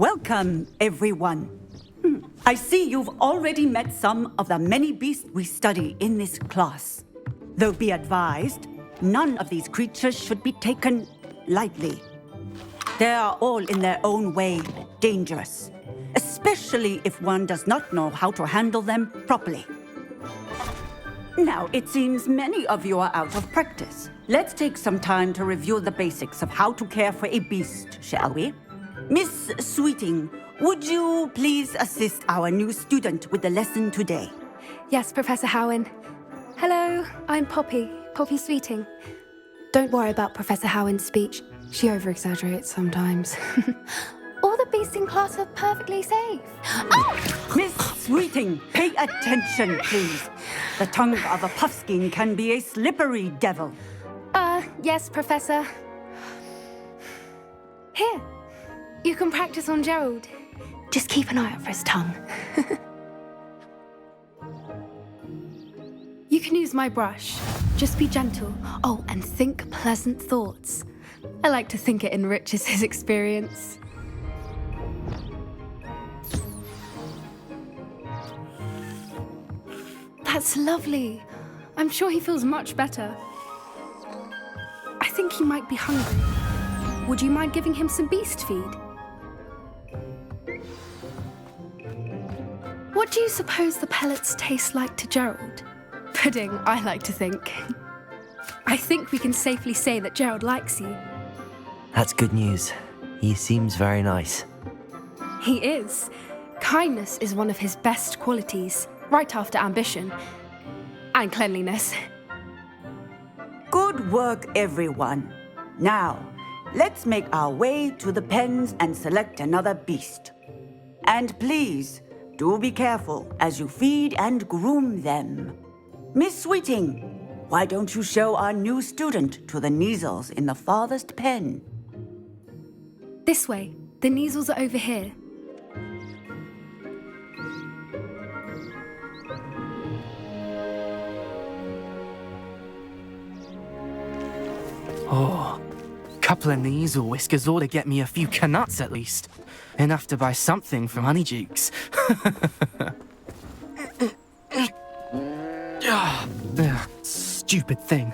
Welcome, everyone. I see you've already met some of the many beasts we study in this class. Though be advised, none of these creatures should be taken lightly. They are all in their own way dangerous, especially if one does not know how to handle them properly. Now, it seems many of you are out of practice. Let's take some time to review the basics of how to care for a beast, shall we? Miss Sweeting, would you please assist our new student with the lesson today? Yes, Professor Howen. Hello, I'm Poppy Sweeting. Don't worry about Professor Howen's speech. She over-exaggerates sometimes. All the beasts in class are perfectly safe. Oh! Miss Sweeting, pay attention, please. The tongue of a puffskein can be a slippery devil. Yes, Professor. Here, you can practice on Gerald. Just keep an eye out for his tongue. You can use my brush. Just be gentle. Oh, and think pleasant thoughts. I like to think it enriches his experience. That's lovely. I'm sure he feels much better. I think he might be hungry. Would you mind giving him some beast feed? What do you suppose the pellets taste like to Gerald? Pudding, I like to think. I think we can safely say that Gerald likes you. That's good news. He seems very nice. He is. Kindness is one of his best qualities, right after ambition. And cleanliness. Good work, everyone. Now, let's make our way to the pens and select another beast. And please, do be careful as you feed and groom them. Miss Sweeting, why don't you show our new student to the Kneazles in the farthest pen? This way. The Kneazles are over here. Oh, couple of Kneazle whiskers ought to get me a few canuts at least. Enough to buy something from Honeydukes. Stupid thing.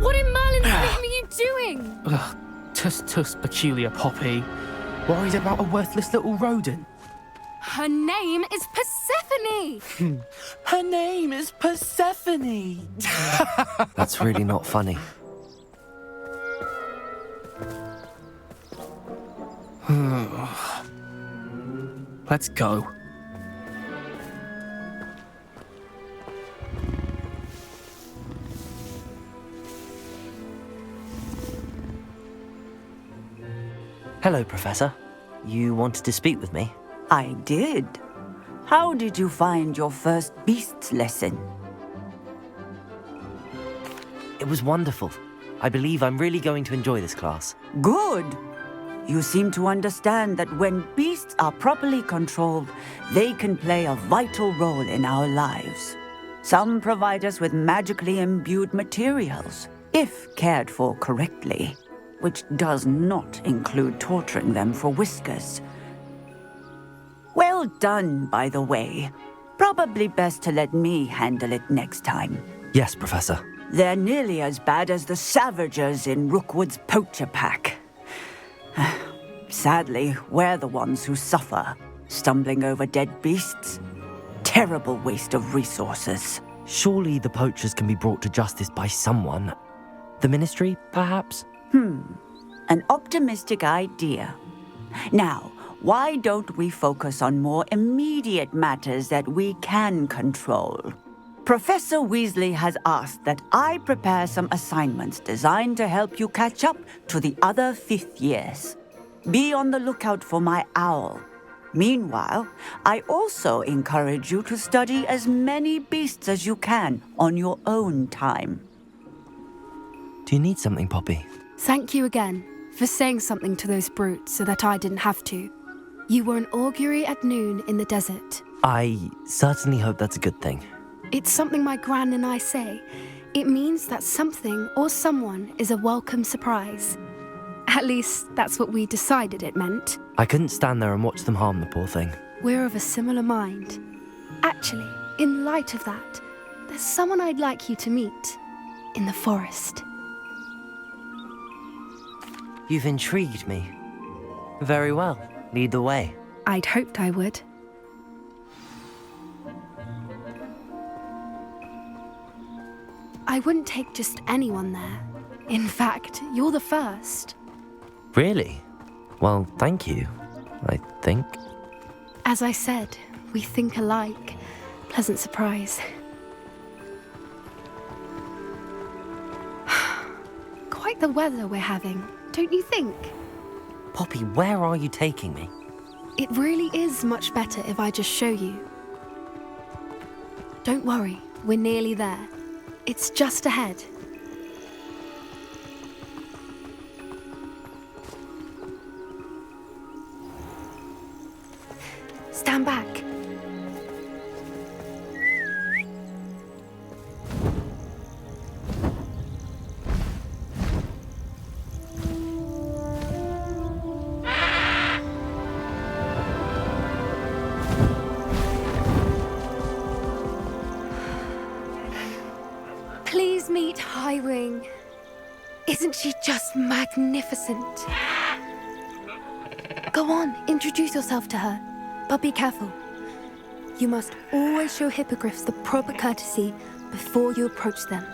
What in Merlin's name are you doing? Tuss, peculiar Poppy. Worried about a worthless little rodent. Her name is Persephone! Her name is Persephone! That's really not funny. Let's go. Hello, Professor. You wanted to speak with me? I did. How did you find your first beasts lesson? It was wonderful. I believe I'm really going to enjoy this class. Good. You seem to understand that when beasts are properly controlled, they can play a vital role in our lives. Some provide us with magically imbued materials, if cared for correctly, which does not include torturing them for whiskers. Well done, by the way. Probably best to let me handle it next time. Yes, Professor. They're nearly as bad as the Savagers in Rookwood's poacher pack. Sadly, we're the ones who suffer, stumbling over dead beasts. Terrible waste of resources. Surely the poachers can be brought to justice by someone. The Ministry, perhaps? An optimistic idea. Now, why don't we focus on more immediate matters that we can control? Professor Weasley has asked that I prepare some assignments designed to help you catch up to the other fifth years. Be on the lookout for my owl. Meanwhile, I also encourage you to study as many beasts as you can on your own time. Do you need something, Poppy? Thank you again for saying something to those brutes so that I didn't have to. You were an augury at noon in the desert. I certainly hope that's a good thing. It's something my gran and I say. It means that something or someone is a welcome surprise. At least, that's what we decided it meant. I couldn't stand there and watch them harm the poor thing. We're of a similar mind. Actually, in light of that, there's someone I'd like you to meet in the forest. You've intrigued me. Very well. Lead the way. I'd hoped I would. I wouldn't take just anyone there. In fact, you're the first. Really? Well, thank you, I think. As I said, we think alike. Pleasant surprise. Quite the weather we're having, don't you think? Poppy, where are you taking me? It really is much better if I just show you. Don't worry, we're nearly there. It's just ahead. Stand back. Please meet Highwing. Isn't she just magnificent? Go on, introduce yourself to her. But be careful. You must always show hippogriffs the proper courtesy before you approach them.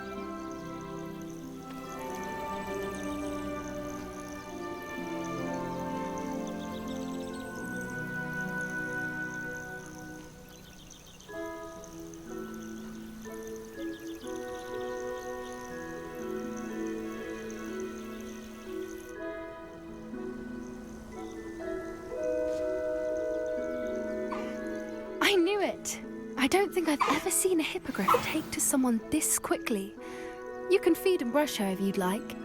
I knew it! I don't think I've ever seen a hippogriff take to someone this quickly. You can feed and brush her if you'd like.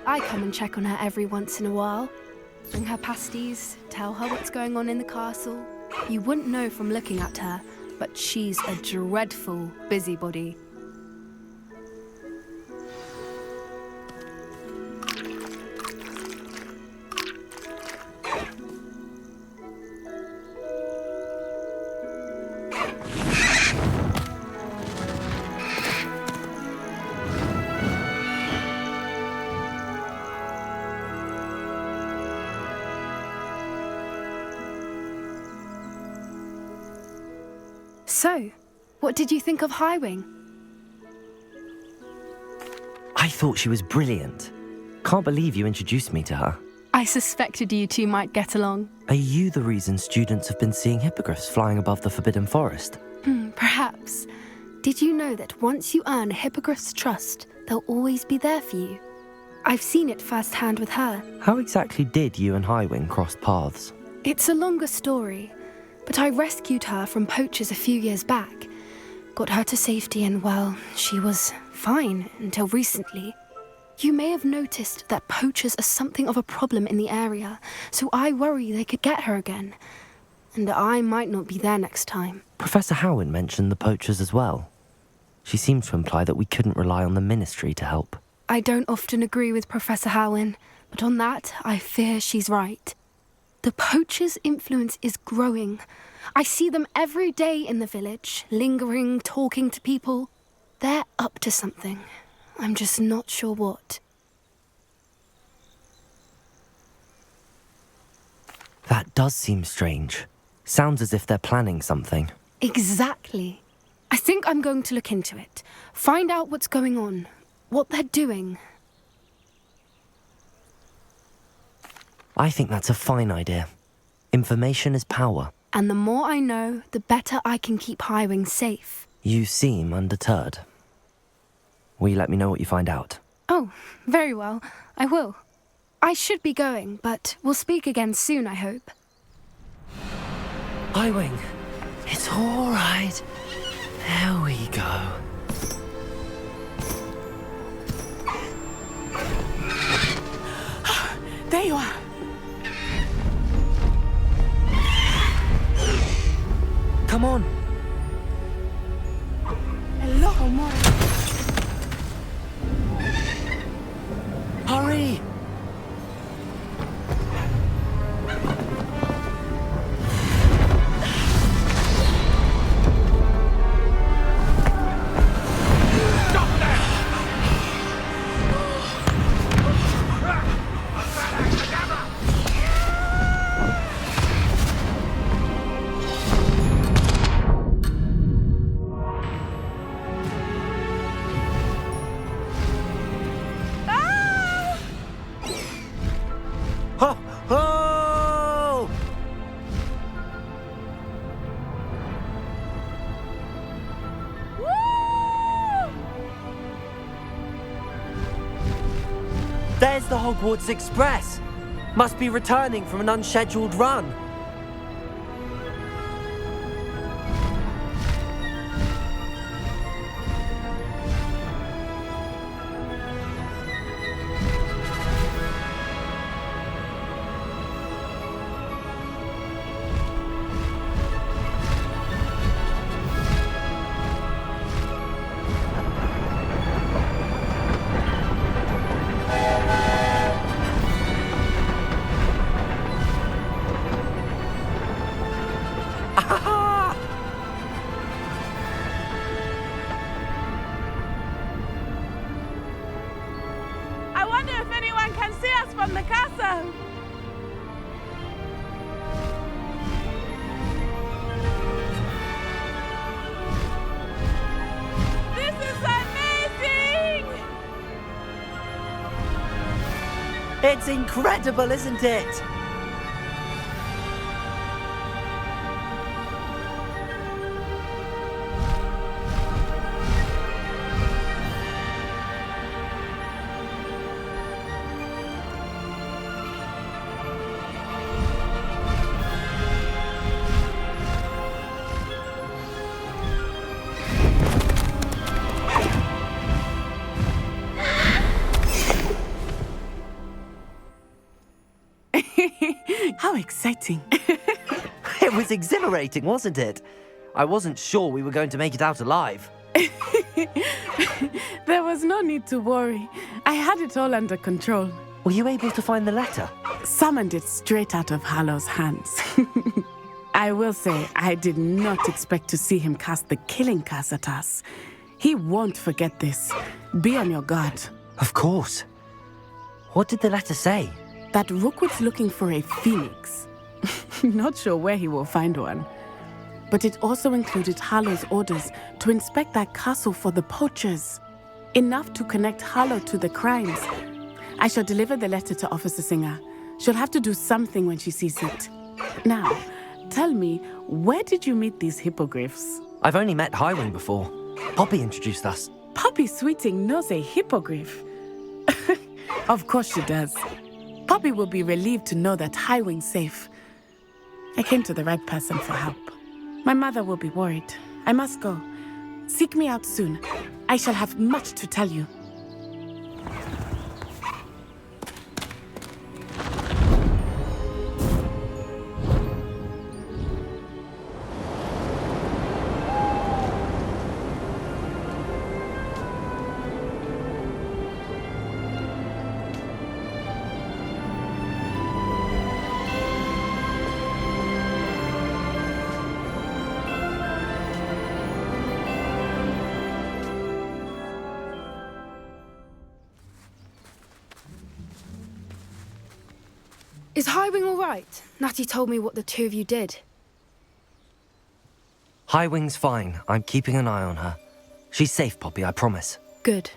I come and check on her every once in a while. Bring her pasties, tell her what's going on in the castle. You wouldn't know from looking at her, but she's a dreadful busybody. So, what did you think of Highwing? I thought she was brilliant. Can't believe you introduced me to her. I suspected you two might get along. Are you the reason students have been seeing hippogriffs flying above the Forbidden Forest? Perhaps. Did you know that once you earn a hippogriff's trust, they'll always be there for you? I've seen it firsthand with her. How exactly did you and Highwing cross paths? It's a longer story, but I rescued her from poachers a few years back. Got her to safety and, well, she was fine until recently. You may have noticed that poachers are something of a problem in the area, so I worry they could get her again. And I might not be there next time. Professor Howin mentioned the poachers as well. She seemed to imply that we couldn't rely on the ministry to help. I don't often agree with Professor Howin, but on that, I fear she's right. The poachers' influence is growing. I see them every day in the village, lingering, talking to people. They're up to something. I'm just not sure what. That does seem strange. Sounds as if they're planning something. Exactly. I think I'm going to look into it. Find out what's going on, what they're doing. I think that's a fine idea. Information is power. And the more I know, the better I can keep Highwing safe. You seem undeterred. Will you let me know what you find out? Oh, very well. I will. I should be going, but we'll speak again soon, I hope. Highwing, it's all right. There we go. There you are. Come on. Hello, Omar. Hurry! Ho! Ho! There's the Hogwarts Express. Must be returning from an unscheduled run. I wonder if anyone can see us from the castle. This is amazing! It's incredible, isn't it? How exciting. It was exhilarating, wasn't it? I wasn't sure we were going to make it out alive. There was no need to worry. I had it all under control. Were you able to find the letter? Summoned it straight out of Hallow's hands. I will say, I did not expect to see him cast the killing curse at us. He won't forget this. Be on your guard. Of course. What did the letter say? That Rookwood's looking for a phoenix. Not sure where he will find one. But it also included Harlow's orders to inspect that castle for the poachers. Enough to connect Harlow to the crimes. I shall deliver the letter to Officer Singer. She'll have to do something when she sees it. Now, tell me, where did you meet these hippogriffs? I've only met Highwing before. Poppy introduced us. Poppy Sweeting knows a hippogriff. Of course she does. Poppy will be relieved to know that Highwing's safe. I came to the right person for help. My mother will be worried. I must go. Seek me out soon. I shall have much to tell you. Is Highwing all right? Natty told me what the two of you did. Highwing's fine. I'm keeping an eye on her. She's safe, Poppy, I promise. Good.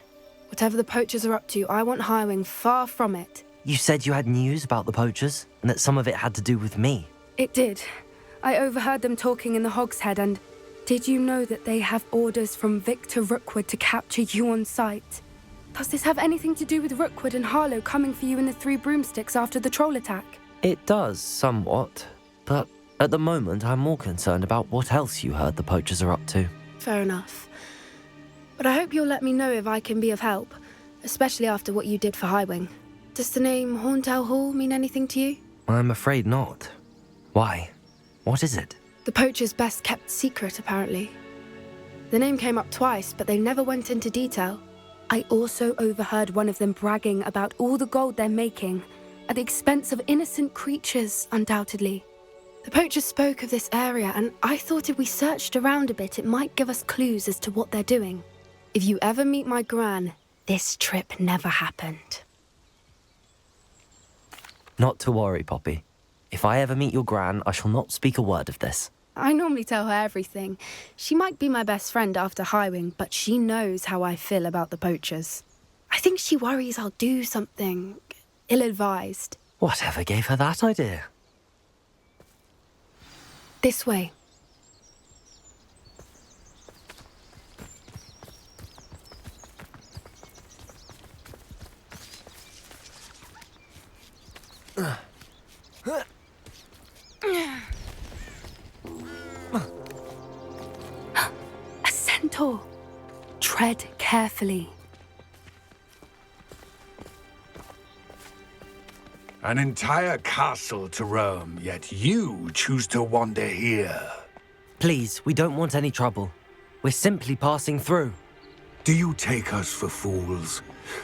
Whatever the poachers are up to, I want Highwing far from it. You said you had news about the poachers, and that some of it had to do with me. It did. I overheard them talking in the Hogshead, and did you know that they have orders from Victor Rookwood to capture you on sight? Does this have anything to do with Rookwood and Harlow coming for you in the Three Broomsticks after the troll attack? It does, somewhat. But at the moment, I'm more concerned about what else you heard the poachers are up to. Fair enough. But I hope you'll let me know if I can be of help, especially after what you did for Highwing. Does the name Hauntow Hall mean anything to you? I'm afraid not. Why? What is it? The poacher's best kept secret, apparently. The name came up twice, but they never went into detail. I also overheard one of them bragging about all the gold they're making, at the expense of innocent creatures, undoubtedly. The poachers spoke of this area, and I thought if we searched around a bit, it might give us clues as to what they're doing. If you ever meet my gran, this trip never happened. Not to worry, Poppy. If I ever meet your gran, I shall not speak a word of this. I normally tell her everything. She might be my best friend after Highwing, but she knows how I feel about the poachers. I think she worries I'll do something ill-advised. Whatever gave her that idea? This way. A centaur. Tread carefully. An entire castle to roam, yet you choose to wander here. Please, we don't want any trouble. We're simply passing through. Do you take us for fools?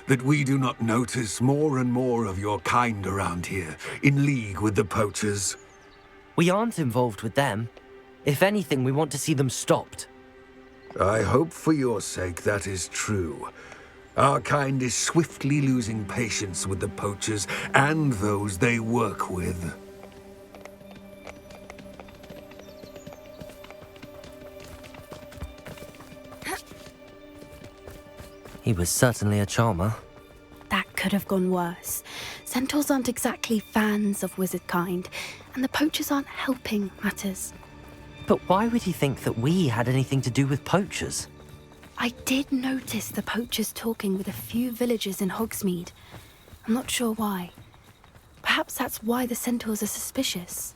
That we do not notice more and more of your kind around here, in league with the poachers? We aren't involved with them. If anything, we want to see them stopped. I hope for your sake that is true. Our kind is swiftly losing patience with the poachers and those they work with. He was certainly a charmer. That could have gone worse. Centaurs aren't exactly fans of wizard kind, and the poachers aren't helping matters. But why would he think that we had anything to do with poachers? I did notice the poachers talking with a few villagers in Hogsmeade. I'm not sure why. Perhaps that's why the centaurs are suspicious.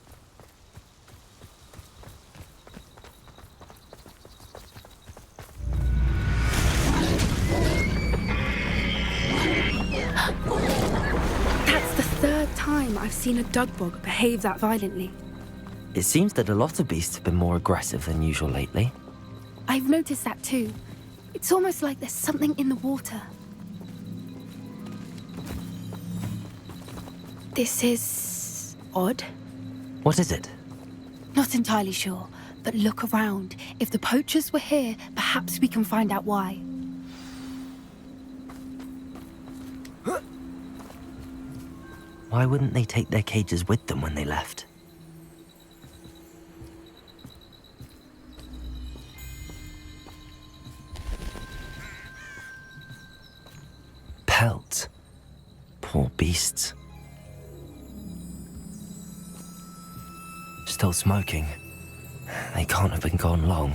That's the third time I've seen a dugbog behave that violently. It seems that a lot of beasts have been more aggressive than usual lately. I've noticed that too. It's almost like there's something in the water. This is odd. What is it? Not entirely sure, but look around. If the poachers were here, perhaps we can find out why. Why wouldn't they take their cages with them when they left? Pelts. Poor beasts. Still smoking. They can't have been gone long.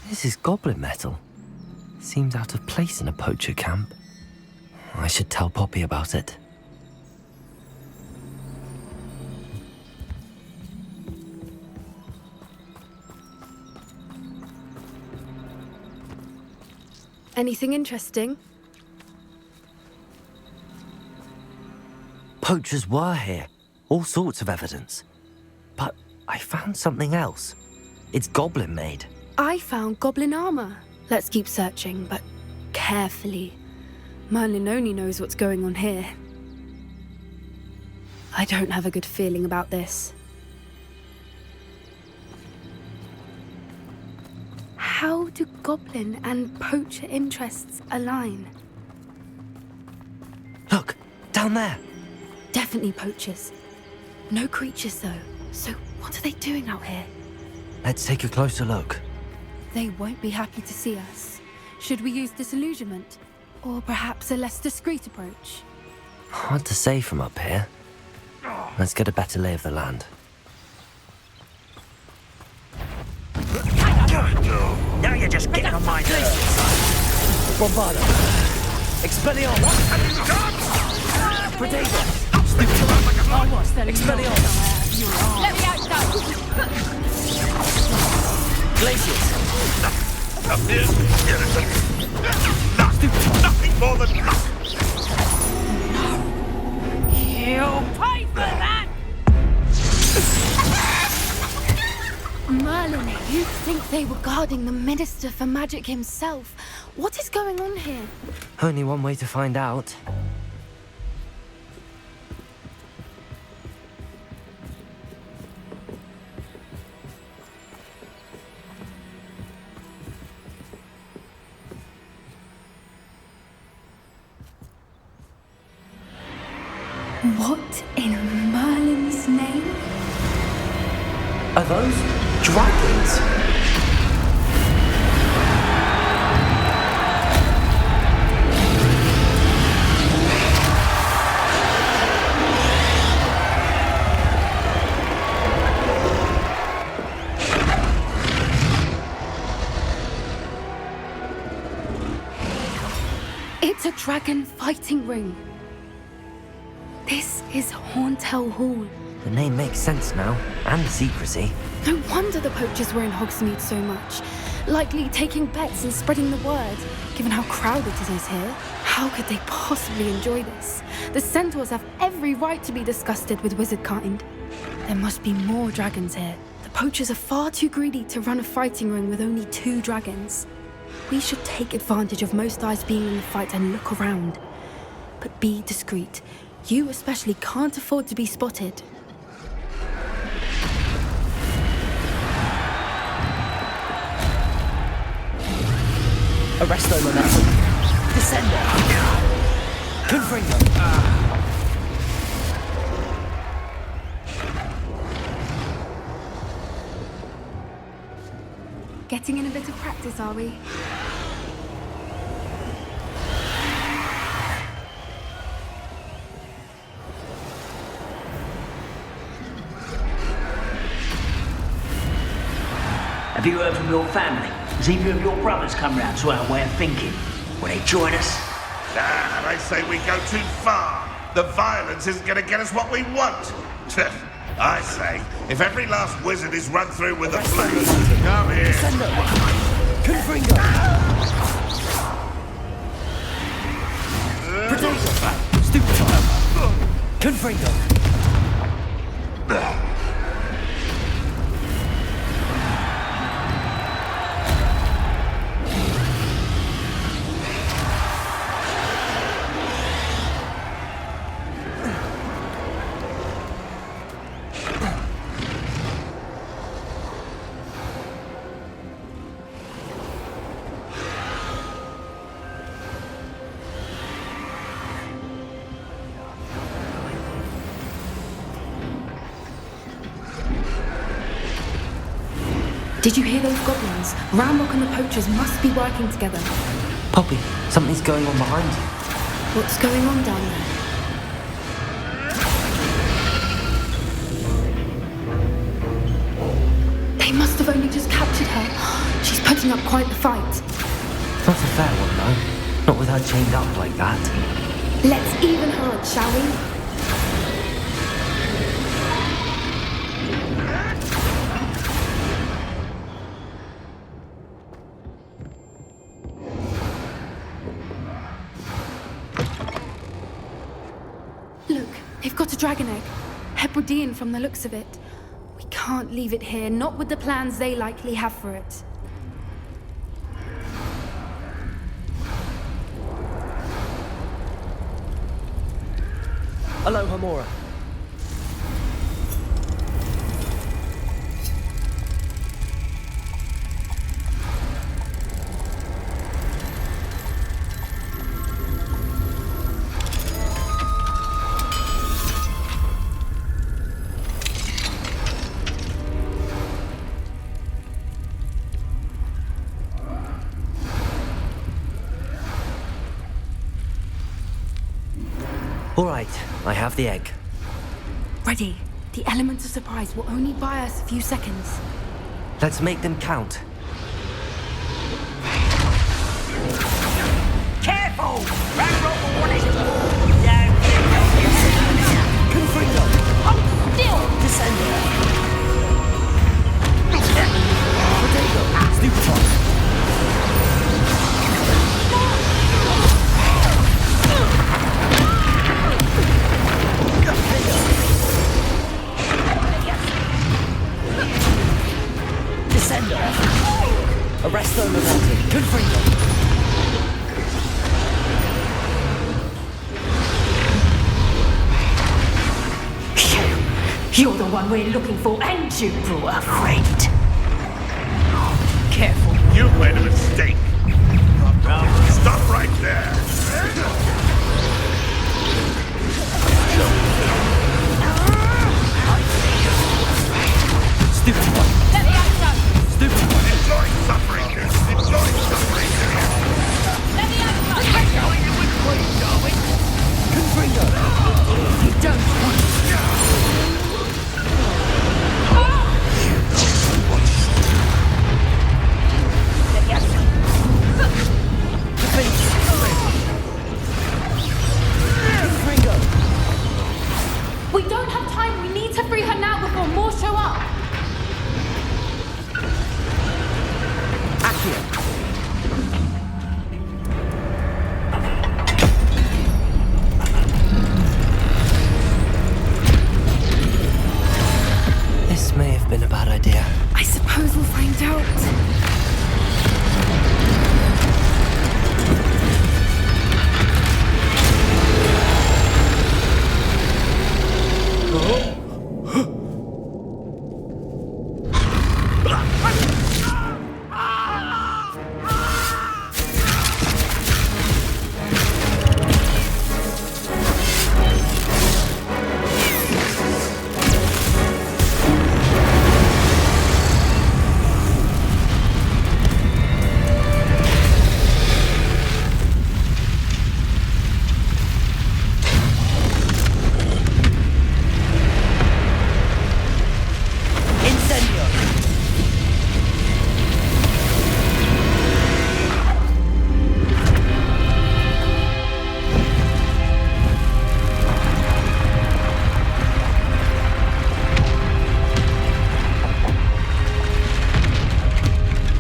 This is goblin metal. Seems out of place in a poacher camp. I should tell Poppy about it. Anything interesting? Poachers were here. All sorts of evidence. But I found something else. It's goblin made. I found goblin armor. Let's keep searching, but carefully. Merlin only knows what's going on here. I don't have a good feeling about this. How do goblin and poacher interests align? Look, down there. Definitely poachers. No creatures, though. So what are they doing out here? Let's take a closer look. They won't be happy to see us. Should we use disillusionment? Or perhaps a less discreet approach? Hard to say from up here. Let's get a better lay of the land. Now you're just getting on my nerves. Bombado! Expelliarmus! What have you done? Predator! Expelliarmus! Let me out, though! Glacius! Appears innocent. Nothing more than luck. You'll pay for that! Merlin, you'd think they were guarding the Minister for Magic himself. What is going on here? Only one way to find out. What in Merlin's name? Are those dragons? It's a dragon fighting ring. This is Horntail Hall. The name makes sense now, and the secrecy. No wonder the poachers were in Hogsmeade so much. Likely taking bets and spreading the word, given how crowded it is here. How could they possibly enjoy this? The centaurs have every right to be disgusted with wizard kind. There must be more dragons here. The poachers are far too greedy to run a fighting ring with only 2 dragons. We should take advantage of most eyes being in the fight and look around. But be discreet. You especially can't afford to be spotted. Arresto momentum. Descender. Confringo. Getting in a bit of practice, are we? Have you heard from your family? Has either of your brothers come round to our way of thinking? Will they join us? Nah, they say we go too far. The violence isn't going to get us what we want. I say, if every last wizard is run through with the flames, come here. Confringo. Potato. Stupefy. Confringo. Did you hear those goblins? Ramrock and the poachers must be working together. Poppy, something's going on behind you. What's going on down there? They must have only just captured her. She's putting up quite the fight. Not a fair one, though. Not with her chained up like that. Let's even her up, shall we? Look, they've got a dragon egg. Hebridean from the looks of it. We can't leave it here, not with the plans they likely have for it. Aloha, Mora. All right, I have the egg. Ready. The element of surprise will only buy us a few seconds. Let's make them count. Careful! Ramrock will want it. Confringo. Hold still! Descender. Potato. Stupefy. Arresto momentum. Confringo. You're the one we're looking for, and you brought a friend. Careful. You made a mistake. Stop right there. Stupid one. Let me out, son. Stupid one. Enjoy suffering. Enjoy suffering. Let me out, son. Confringo. You don't want to. Let me out, son. Confringo. We don't have time. We need to free her now before more show up. Accio. This may have been a bad idea. I suppose we'll find out.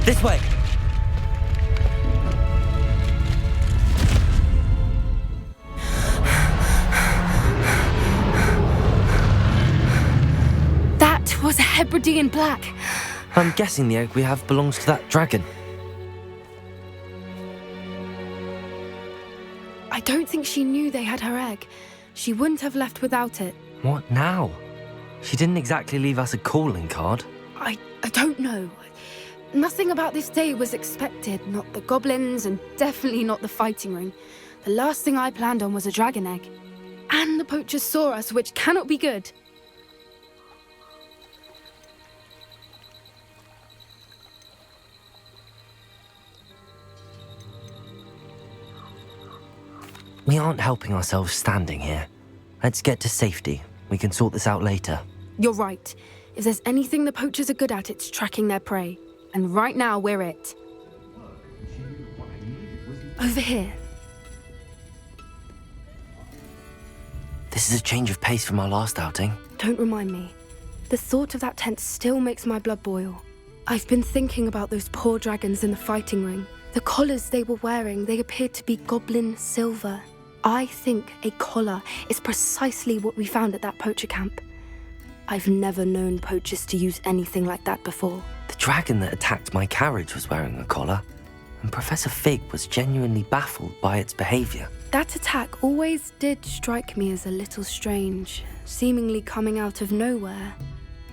This way. That was a Hebridean black. I'm guessing the egg we have belongs to that dragon. I don't think she knew they had her egg. She wouldn't have left without it. What now? She didn't exactly leave us a calling card. I don't know. Nothing about this day was expected. Not the goblins, and definitely not the fighting ring. The last thing I planned on was a dragon egg. And the poachers saw us, which cannot be good. We aren't helping ourselves standing here. Let's get to safety. We can sort this out later. You're right. If there's anything the poachers are good at, it's tracking their prey. And right now, we're it. Over here. This is a change of pace from our last outing. Don't remind me. The thought of that tent still makes my blood boil. I've been thinking about those poor dragons in the fighting ring. The collars they were wearing, they appeared to be goblin silver. I think a collar is precisely what we found at that poacher camp. I've never known poachers to use anything like that before. The dragon that attacked my carriage was wearing a collar, and Professor Fig was genuinely baffled by its behavior. That attack always did strike me as a little strange, seemingly coming out of nowhere.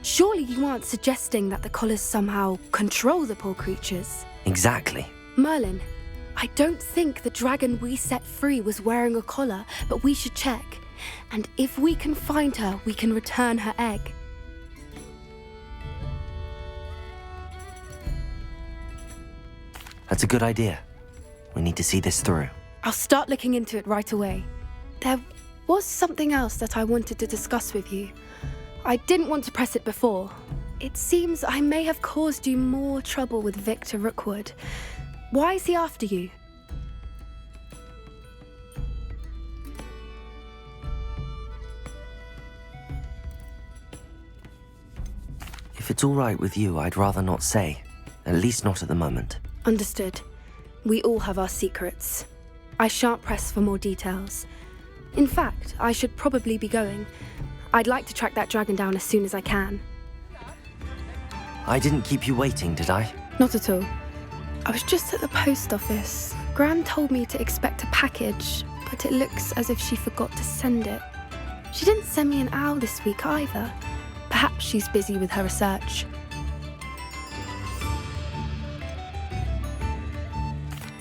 Surely you aren't suggesting that the collars somehow control the poor creatures? Exactly. Merlin, I don't think the dragon we set free was wearing a collar, but we should check. And if we can find her, we can return her egg. That's a good idea. We need to see this through. I'll start looking into it right away. There was something else that I wanted to discuss with you. I didn't want to press it before. It seems I may have caused you more trouble with Victor Rookwood. Why is he after you? If it's all right with you, I'd rather not say. At least not at the moment. Understood. We all have our secrets. I shan't press for more details. In fact, I should probably be going. I'd like to track that dragon down as soon as I can. I didn't keep you waiting, did I? Not at all. I was just at the post office. Gran told me to expect a package, but it looks as if she forgot to send it. She didn't send me an owl this week either. Perhaps she's busy with her research.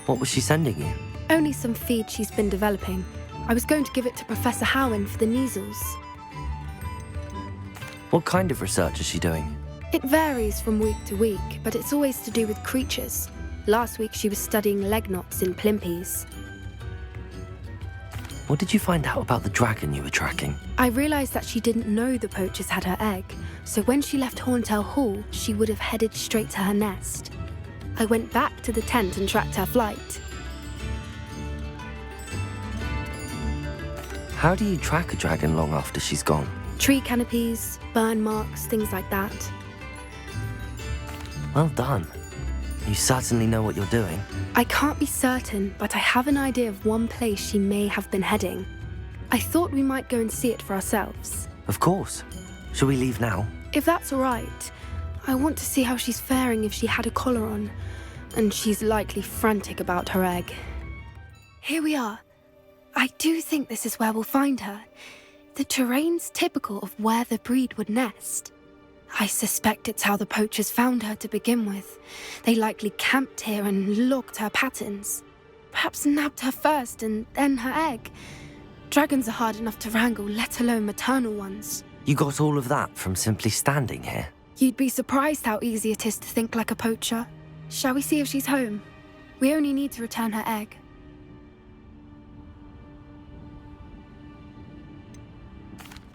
What was she sending you? Only some feed she's been developing. I was going to give it to Professor Howen for the measles. What kind of research is she doing? It varies from week to week, but it's always to do with creatures. Last week she was studying leg knots in Plimpies. What did you find out about the dragon you were tracking? I realised that she didn't know the poachers had her egg, so when she left Horntail Hall, she would have headed straight to her nest. I went back to the tent and tracked her flight. How do you track a dragon long after she's gone? Tree canopies, burn marks, things like that. Well done. You certainly know what you're doing. I can't be certain, but I have an idea of one place she may have been heading. I thought we might go and see it for ourselves. Of course. Shall we leave now? If that's all right, I want to see how she's faring if she had a collar on, and she's likely frantic about her egg. Here we are. I do think this is where we'll find her. The terrain's typical of where the breed would nest. I suspect it's how the poachers found her to begin with. They likely camped here and logged her patterns. Perhaps nabbed her first and then her egg. Dragons are hard enough to wrangle, let alone maternal ones. You got all of that from simply standing here? You'd be surprised how easy it is to think like a poacher. Shall we see if she's home? We only need to return her egg.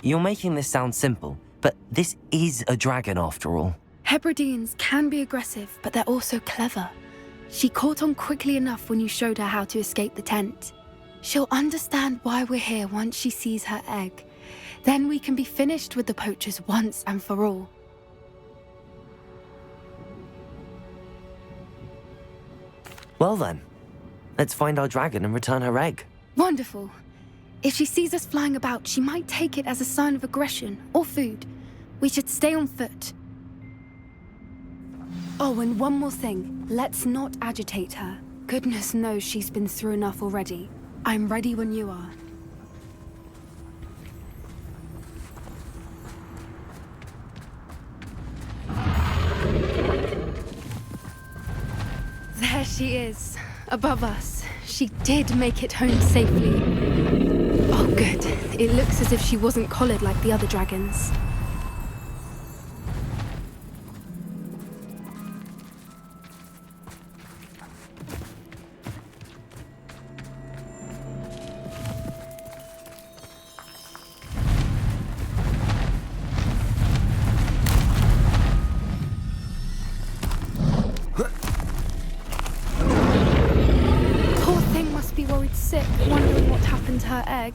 You're making this sound simple, but this is a dragon after all. Hebrideans can be aggressive, but they're also clever. She caught on quickly enough when you showed her how to escape the tent. She'll understand why we're here once she sees her egg. Then we can be finished with the poachers once and for all. Well then, let's find our dragon and return her egg. Wonderful. If she sees us flying about, she might take it as a sign of aggression or food. We should stay on foot. Oh, and one more thing. Let's not agitate her. Goodness knows she's been through enough already. I'm ready when you are. There she is, above us. She did make it home safely. Oh, good. It looks as if she wasn't collared like the other dragons. Sick, wondering what happened to her egg.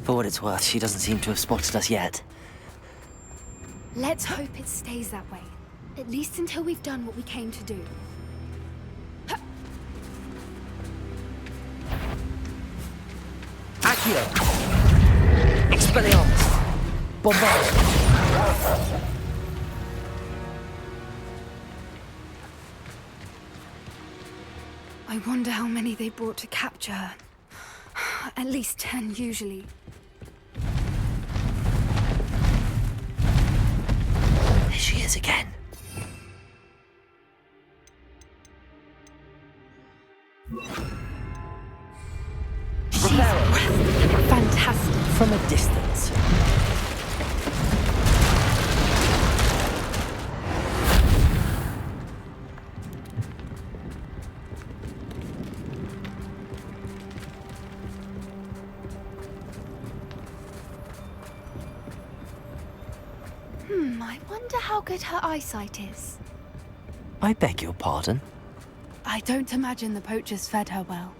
For what it's worth, she doesn't seem to have spotted us yet. Let's hope it stays that way. At least until we've done what we came to do. Accio! Expelliarmus! Bombard! I wonder how many they brought to capture her. At least 10 usually. There she is again. Fantastic. From a distance. I wonder how good her eyesight is. I beg your pardon? I don't imagine the poachers fed her well.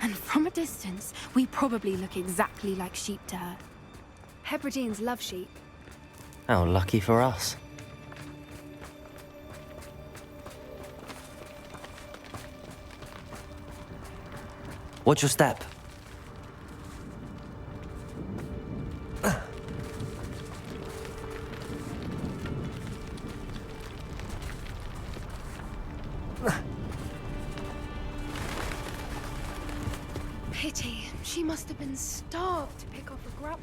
And from a distance, we probably look exactly like sheep to her. Hebrideans love sheep. How lucky for us. Watch your step. pity. She must have been starved to pick up a grapple.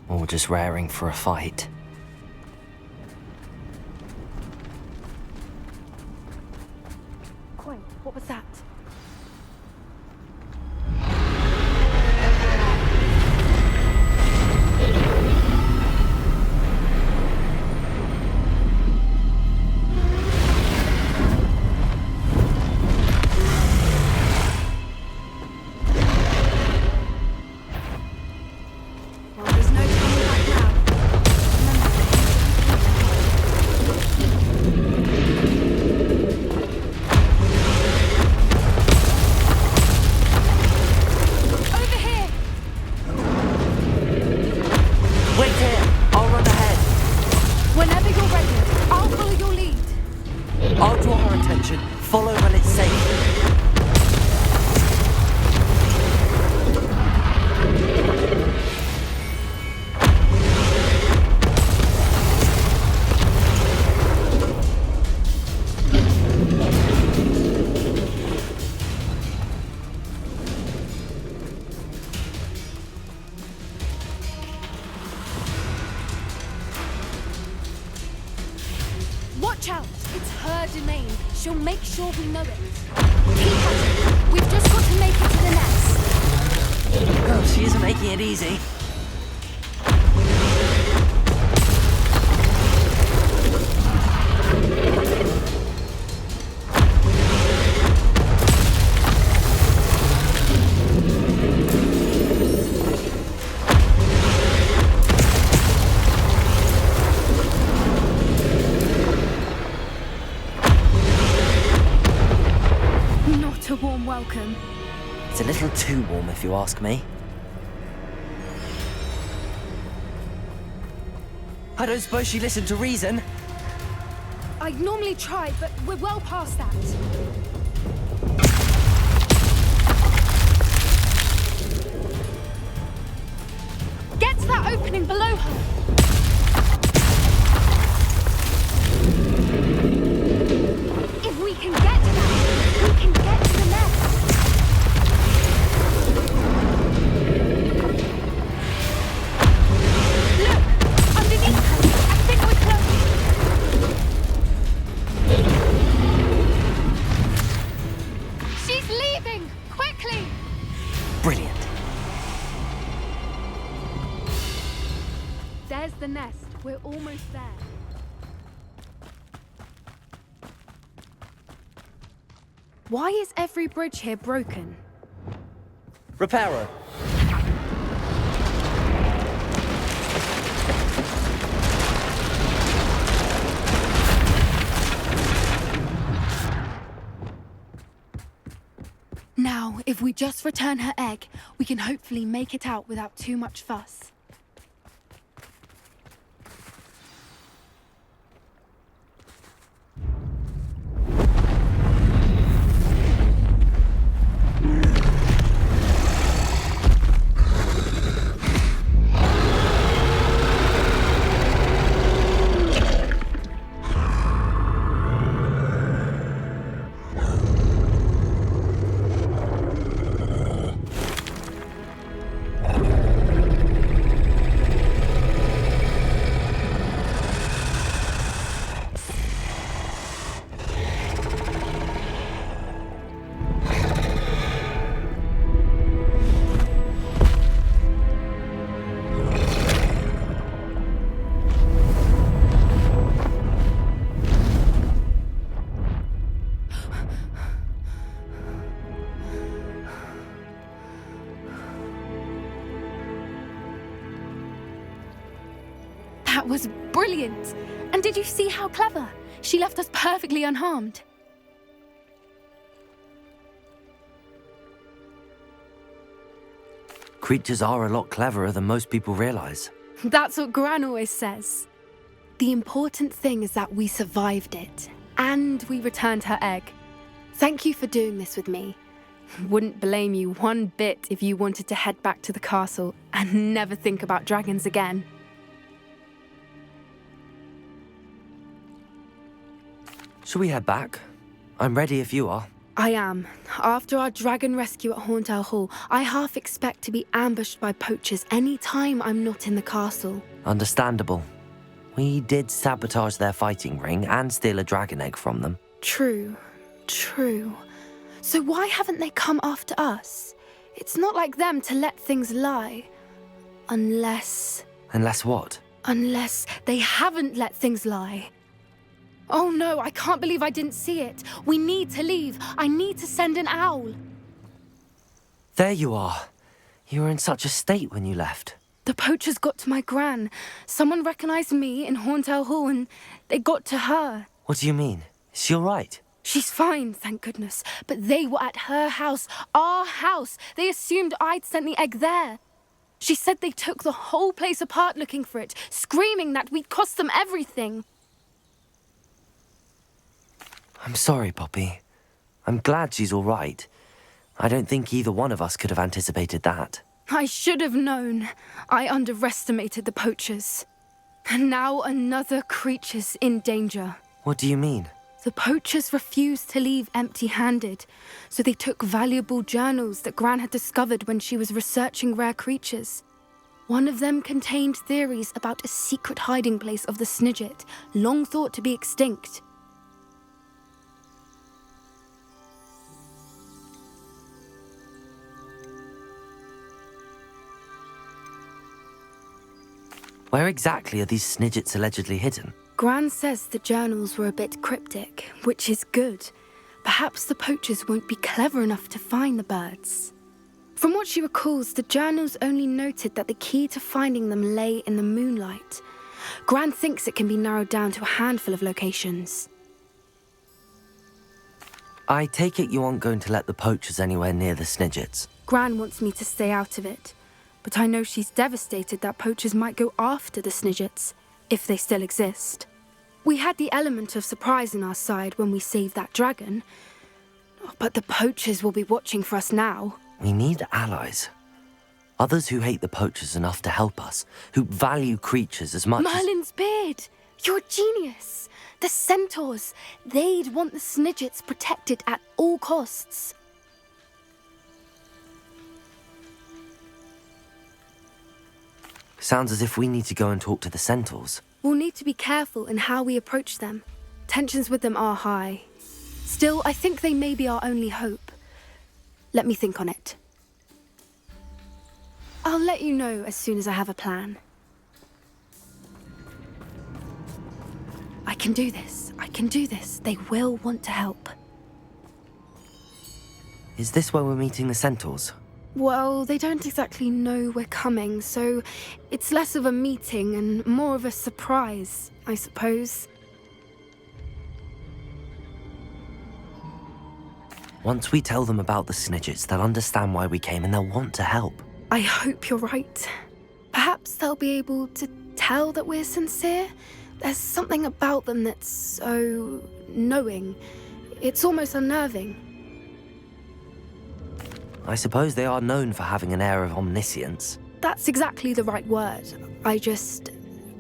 Or just raring for a fight. Wait, what was that? Well, there's no turning back now. Over here! Wait here! I'll run ahead. Whenever you're ready, I'll follow your lead. I'll draw her attention. Follow when it's safe. Watch out! It's her domain. She'll make sure we know it. Keep at it. We've just got to make it to the nest. Oh, she isn't making it easy. Not a warm welcome. It's a little too warm if you ask me. I don't suppose she listened to reason. I'd normally try, but we're well past that. Get to that opening below her. If we can get to that, we can get to the nest. Look, underneath her. I think we're close. She's leaving! Quickly! Brilliant. There's the nest. We're almost there. Why is every bridge here broken? Reparo. Now, if we just return her egg, we can hopefully make it out without too much fuss. That was brilliant! And did you see how clever? She left us perfectly unharmed. Creatures are a lot cleverer than most people realize. That's what Gran always says. The important thing is that we survived it, and we returned her egg. Thank you for doing this with me. Wouldn't blame you one bit if you wanted to head back to the castle and never think about dragons again. Shall we head back? I'm ready if you are. I am. After our dragon rescue at Hauntel Hall, I half expect to be ambushed by poachers any time I'm not in the castle. Understandable. We did sabotage their fighting ring and steal a dragon egg from them. True. So why haven't they come after us? It's not like them to let things lie. Unless what? Unless they haven't let things lie. Oh no, I can't believe I didn't see it. We need to leave. I need to send an owl. There you are. You were in such a state when you left. The poachers got to my gran. Someone recognized me in Hauntel Hall and they got to her. What do you mean? Is she all right? She's fine, thank goodness. But they were at her house, our house. They assumed I'd sent the egg there. She said they took the whole place apart looking for it, screaming that we'd cost them everything. I'm sorry, Poppy. I'm glad she's all right. I don't think either one of us could have anticipated that. I should have known. I underestimated the poachers. And now another creature's in danger. What do you mean? The poachers refused to leave empty-handed, so they took valuable journals that Gran had discovered when she was researching rare creatures. One of them contained theories about a secret hiding place of the Snidget, long thought to be extinct. Where exactly are these Snidgets allegedly hidden? Gran says the journals were a bit cryptic, which is good. Perhaps the poachers won't be clever enough to find the birds. From what she recalls, the journals only noted that the key to finding them lay in the moonlight. Gran thinks it can be narrowed down to a handful of locations. I take it you aren't going to let the poachers anywhere near the Snidgets. Gran wants me to stay out of it, but I know she's devastated that poachers might go after the Snidgets, if they still exist. We had the element of surprise on our side when we saved that dragon, but the poachers will be watching for us now. We need allies. Others who hate the poachers enough to help us, who value creatures as much Merlin's beard! You're a genius! The centaurs! They'd want the Snidgets protected at all costs. Sounds as if we need to go and talk to the centaurs. We'll need to be careful in how we approach them. Tensions with them are high. Still, I think they may be our only hope. Let me think on it. I'll let you know as soon as I have a plan. I can do this. I can do this. They will want to help. Is this where we're meeting the centaurs? Well, they don't exactly know we're coming, so it's less of a meeting and more of a surprise, I suppose. Once we tell them about the Snidgets, they'll understand why we came and they'll want to help. I hope you're right. Perhaps they'll be able to tell that we're sincere. There's something about them that's so knowing. It's almost unnerving. I suppose they are known for having an air of omniscience. That's exactly the right word.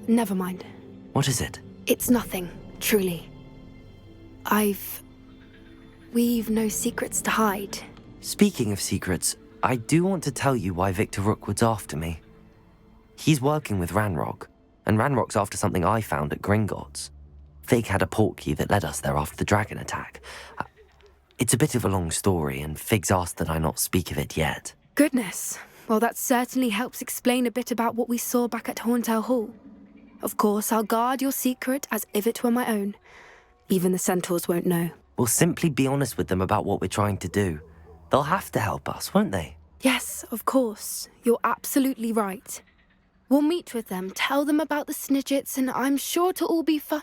Never mind. What is it? It's nothing, truly. We've no secrets to hide. Speaking of secrets, I do want to tell you why Victor Rookwood's after me. He's working with Ranrock, and Ranrock's after something I found at Gringotts. Fig had a portkey that led us there after the dragon attack. It's a bit of a long story, and Fig's asked that I not speak of it yet. Goodness. Well, that certainly helps explain a bit about what we saw back at Hauntel Hall. Of course, I'll guard your secret as if it were my own. Even the centaurs won't know. We'll simply be honest with them about what we're trying to do. They'll have to help us, won't they? Yes, of course. You're absolutely right. We'll meet with them, tell them about the Snidgets, and I'm sure to all be fine.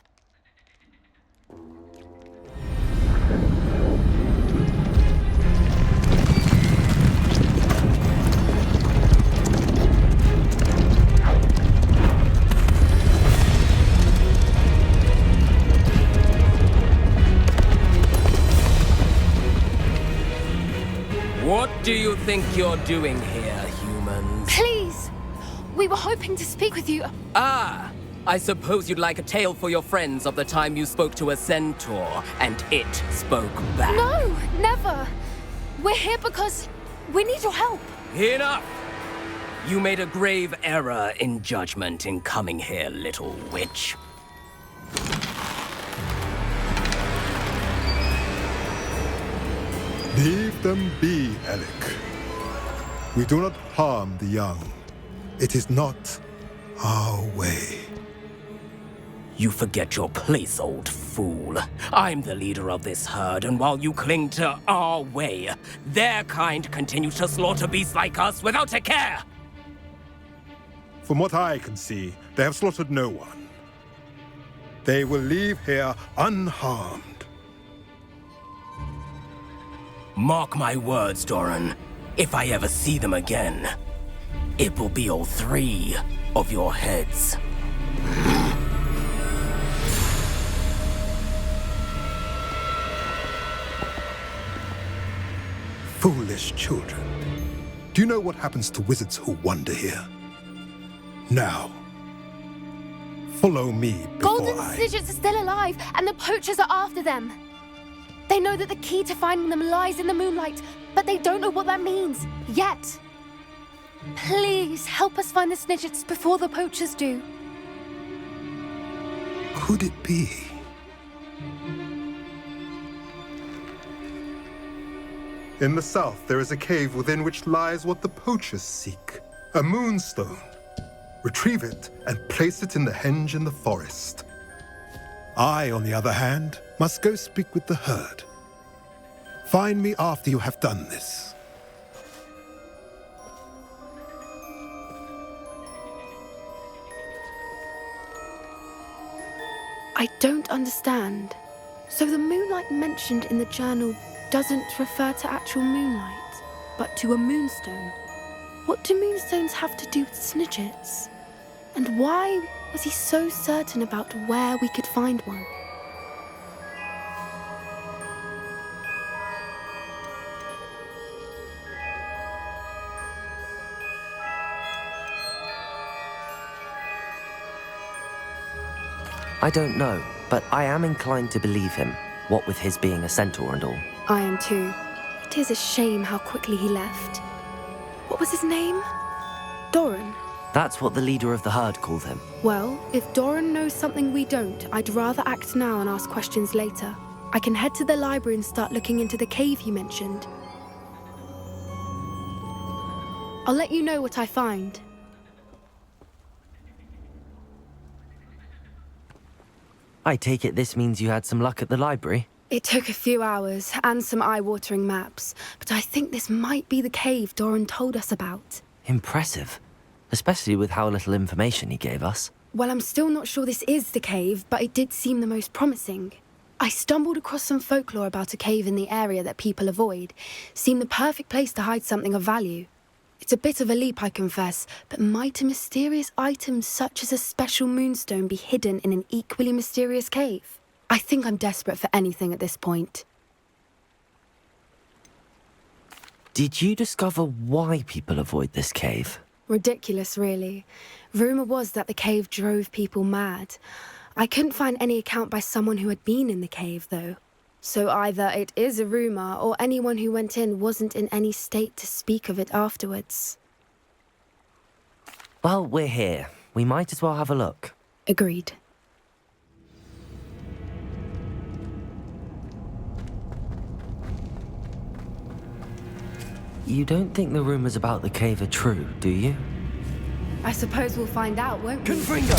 What do you think you're doing here, humans? Please! We were hoping to speak with you. Ah! I suppose you'd like a tale for your friends of the time you spoke to a centaur, and it spoke back. No, never. We're here because we need your help. Enough! You made a grave error in judgment in coming here, little witch. Leave them be, Alec. We do not harm the young. It is not our way. You forget your place, old fool. I'm the leader of this herd, and while you cling to our way, their kind continue to slaughter beasts like us without a care! From what I can see, they have slaughtered no one. They will leave here unharmed. Mark my words, Doran. If I ever see them again, it will be all 3 of your heads. Foolish children. Do you know what happens to wizards who wander here? Now, follow me before Golden Snidgets are still alive, and the poachers are after them. They know that the key to finding them lies in the moonlight, but they don't know what that means, yet. Please, help us find the Snidgets before the poachers do. Could it be? In the south, there is a cave within which lies what the poachers seek. A moonstone. Retrieve it and place it in the henge in the forest. I, on the other hand, must go speak with the herd. Find me after you have done this. I don't understand. So the moonlight mentioned in the journal doesn't refer to actual moonlight, but to a moonstone. What do moonstones have to do with Snidgets? And why was he so certain about where we could find one? I don't know, but I am inclined to believe him, what with his being a centaur and all. I am too. It is a shame how quickly he left. What was his name? Doran. That's what the leader of the herd called him. Well, if Doran knows something we don't, I'd rather act now and ask questions later. I can head to the library and start looking into the cave you mentioned. I'll let you know what I find. I take it this means you had some luck at the library? It took a few hours and some eye-watering maps, but I think this might be the cave Doran told us about. Impressive. Especially with how little information he gave us. Well, I'm still not sure this is the cave, but it did seem the most promising. I stumbled across some folklore about a cave in the area that people avoid. Seemed the perfect place to hide something of value. It's a bit of a leap, I confess, but might a mysterious item such as a special moonstone be hidden in an equally mysterious cave? I think I'm desperate for anything at this point. Did you discover why people avoid this cave? Ridiculous, really. Rumour was that the cave drove people mad. I couldn't find any account by someone who had been in the cave, though. So either it is a rumour, or anyone who went in wasn't in any state to speak of it afterwards. Well, we're here. We might as well have a look. Agreed. You don't think the rumours about the cave are true, do you? I suppose we'll find out, won't we? Confringo!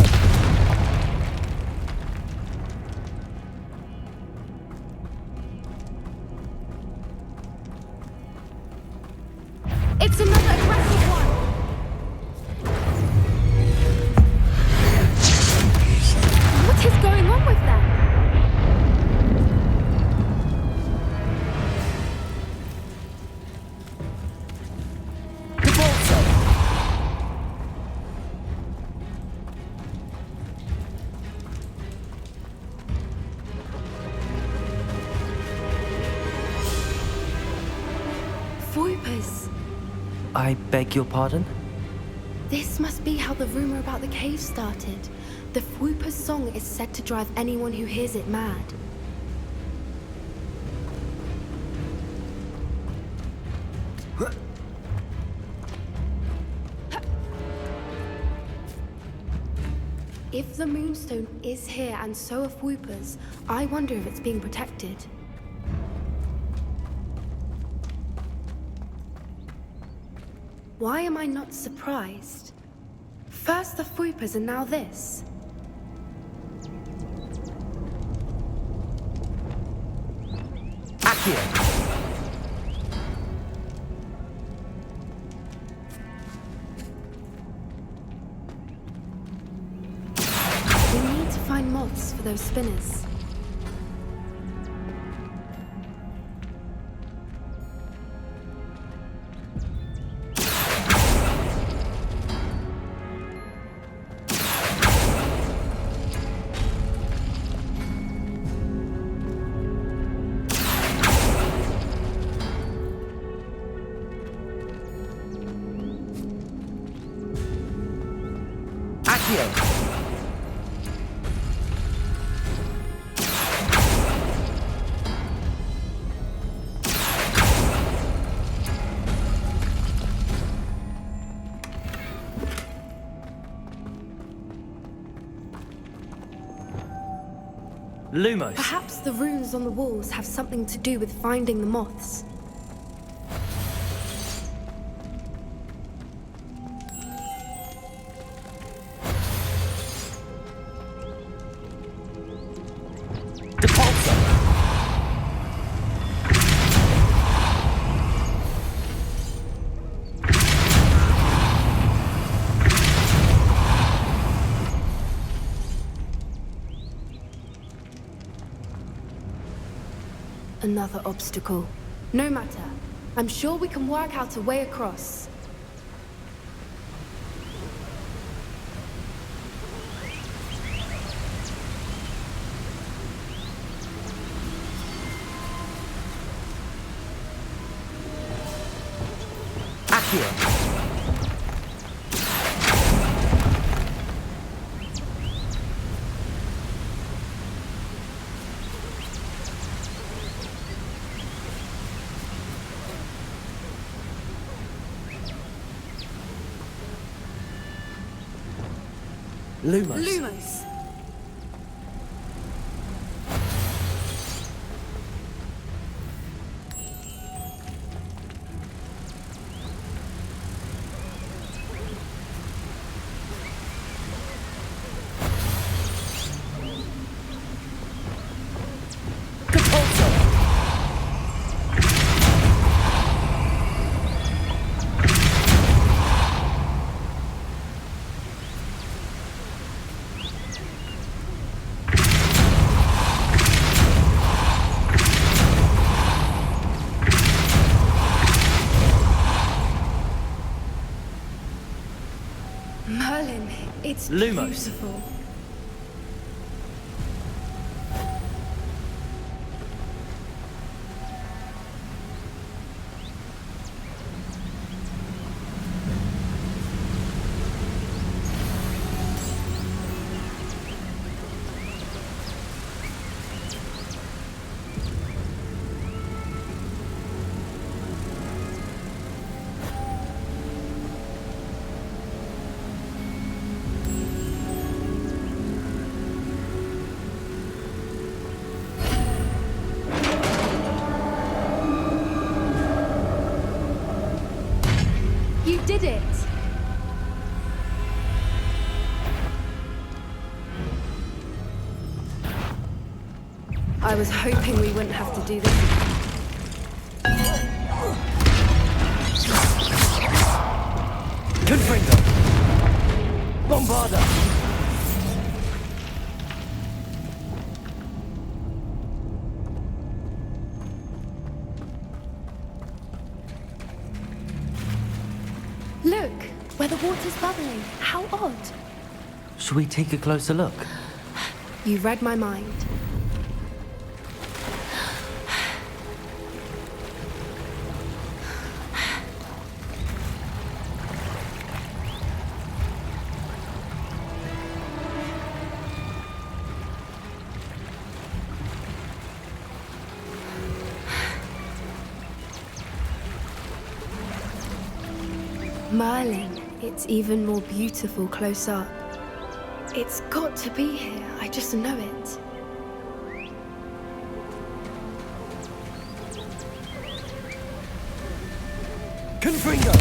It's another aggressive one! What is going on with them? Voipers. I beg your pardon? This must be how the rumour about the cave started. The Whooper's song is said to drive anyone who hears it mad. If the Moonstone is here and so are Whoopers, I wonder if it's being protected. Why am I not surprised? First the Whoopers and now this. Accio! We need to find moths for those spinners. Lumos. Perhaps the runes on the walls have something to do with finding the moths. Another obstacle. No matter. I'm sure we can work out a way across. Accio! Lumos. Lumos. Merlin, it's Lumos. beautiful. You did it! I was hoping we wouldn't have to do this. Confringo! Bombarda! Look, where the water's bubbling. How odd. Should we take a closer look? You read my mind. Merlin, it's even more beautiful close up. It's got to be here, I just know it. Confringo!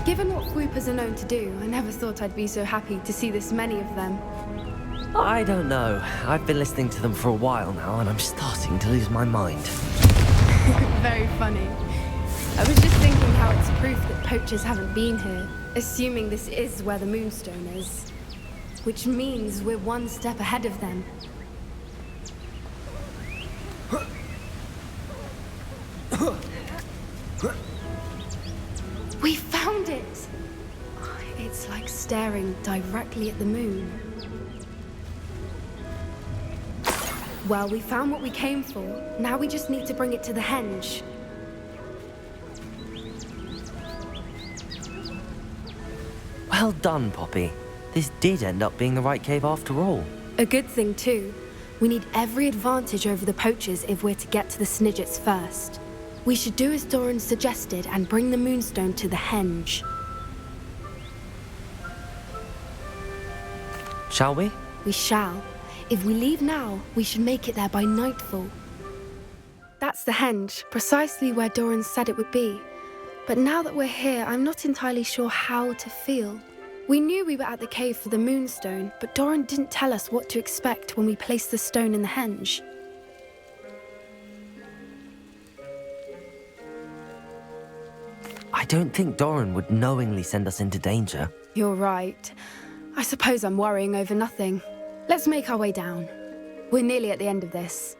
Given what Whoopers are known to do, I never thought I'd be so happy to see this many of them. I don't know. I've been listening to them for a while now, and I'm starting to lose my mind. Very funny. I was just thinking how it's proof that poachers haven't been here, assuming this is where the Moonstone is. Which means we're one step ahead of them. We found it! It's like staring directly at the moon. Well, we found what we came for. Now we just need to bring it to the henge. Well done, Poppy. This did end up being the right cave after all. A good thing, too. We need every advantage over the poachers if we're to get to the Snidgets first. We should do as Doran suggested and bring the Moonstone to the henge. Shall we? We shall. If we leave now, we should make it there by nightfall. That's the henge, precisely where Doran said it would be. But now that we're here, I'm not entirely sure how to feel. We knew we were at the cave for the Moonstone, but Doran didn't tell us what to expect when we placed the stone in the henge. I don't think Doran would knowingly send us into danger. You're right. I suppose I'm worrying over nothing. Let's make our way down. We're nearly at the end of this.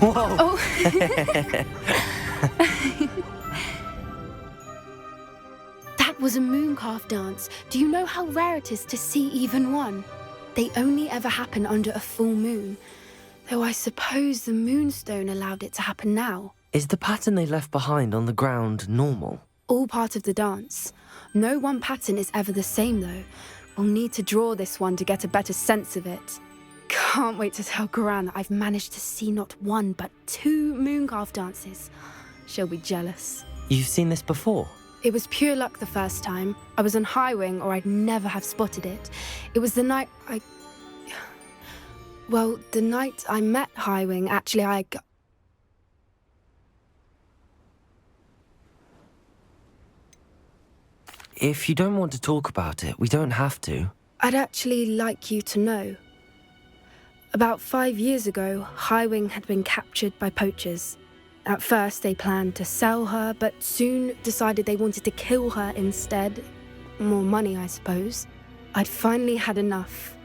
Whoa! Oh. That was a mooncalf dance. Do you know how rare it is to see even one? They only ever happen under a full moon. Though I suppose the Moonstone allowed it to happen now. Is the pattern they left behind on the ground normal? All part of the dance. No one pattern is ever the same, though. We'll need to draw this one to get a better sense of it. Can't wait to tell Gran that I've managed to see not one, but 2 mooncalf dances. She'll be jealous. You've seen this before? It was pure luck the first time. I was on Highwing, or I'd never have spotted it. It was the night Well, the night I met Highwing, actually, If you don't want to talk about it, we don't have to. I'd actually like you to know. About 5 years ago, Highwing had been captured by poachers. At first, they planned to sell her, but soon decided they wanted to kill her instead. More money, I suppose. I'd finally had enough.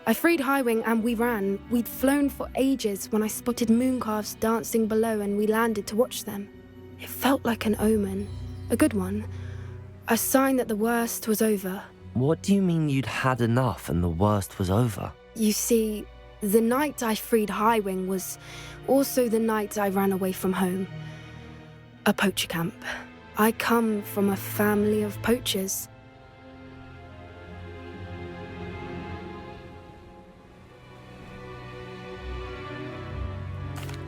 I freed Highwing and we ran. We'd flown for ages when I spotted mooncalves dancing below and we landed to watch them. It felt like an omen. A good one. A sign that the worst was over. What do you mean you'd had enough and the worst was over? You see, the night I freed Highwing was also the night I ran away from home. A poacher camp. I come from a family of poachers.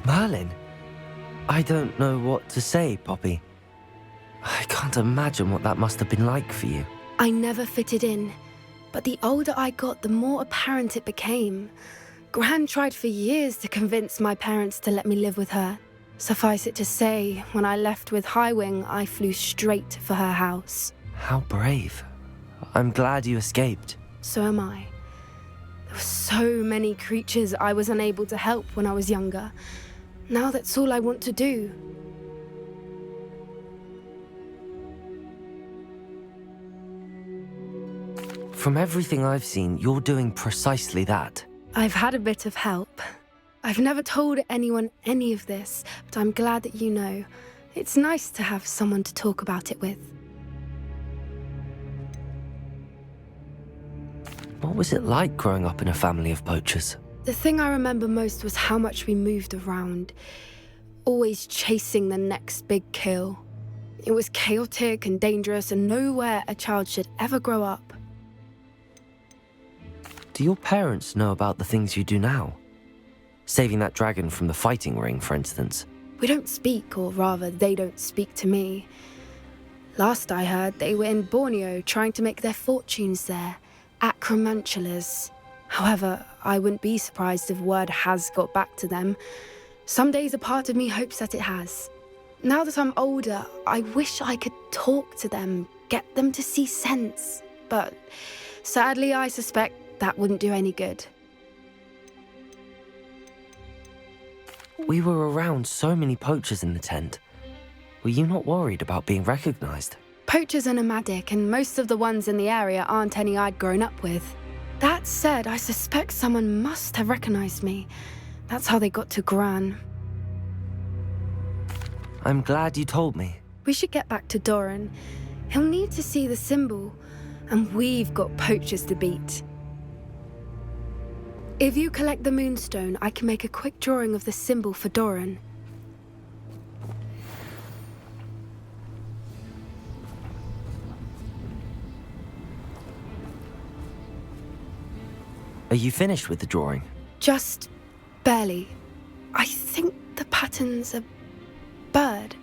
Merlin? I don't know what to say, Poppy. I can't imagine what that must have been like for you. I never fitted in, but the older I got, the more apparent it became. Gran tried for years to convince my parents to let me live with her. Suffice it to say, when I left with Highwing, I flew straight for her house. How brave. I'm glad you escaped. So am I. There were so many creatures I was unable to help when I was younger. Now that's all I want to do. From everything I've seen, you're doing precisely that. I've had a bit of help. I've never told anyone any of this, but I'm glad that you know. It's nice to have someone to talk about it with. What was it like growing up in a family of poachers? The thing I remember most was how much we moved around, always chasing the next big kill. It was chaotic and dangerous, and nowhere a child should ever grow up. Do your parents know about the things you do now? Saving that dragon from the fighting ring, for instance. We don't speak, or rather, they don't speak to me. Last I heard, they were in Borneo trying to make their fortunes there, acromantulas. However, I wouldn't be surprised if word has got back to them. Some days a part of me hopes that it has. Now that I'm older, I wish I could talk to them, get them to see sense. But sadly, I suspect that wouldn't do any good. We were around so many poachers in the tent. Were you not worried about being recognized? Poachers are nomadic, and most of the ones in the area aren't any I'd grown up with. That said, I suspect someone must have recognized me. That's how they got to Gran. I'm glad you told me. We should get back to Doran. He'll need to see the symbol, and we've got poachers to beat. If you collect the moonstone, I can make a quick drawing of the symbol for Doran. Are you finished with the drawing? Just barely. I think the pattern's a bird.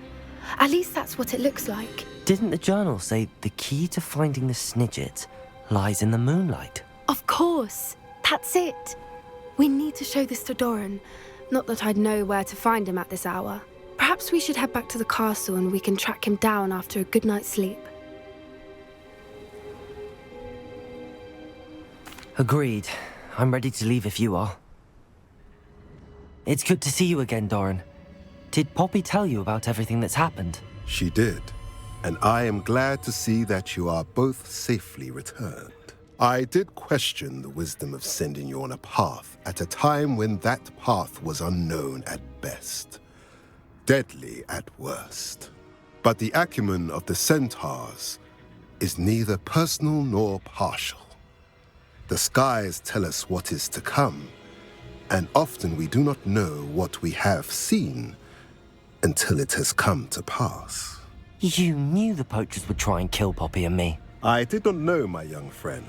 At least that's what it looks like. Didn't the journal say the key to finding the Snidget lies in the moonlight? Of course. That's it. We need to show this to Doran. Not that I'd know where to find him at this hour. Perhaps we should head back to the castle and we can track him down after a good night's sleep. Agreed. I'm ready to leave if you are. It's good to see you again, Doran. Did Poppy tell you about everything that's happened? She did, and I am glad to see that you are both safely returned. I did question the wisdom of sending you on a path at a time when that path was unknown at best, deadly at worst. But the acumen of the centaurs is neither personal nor partial. The skies tell us what is to come, and often we do not know what we have seen until it has come to pass. You knew the poachers would try and kill Poppy and me. I did not know, my young friend,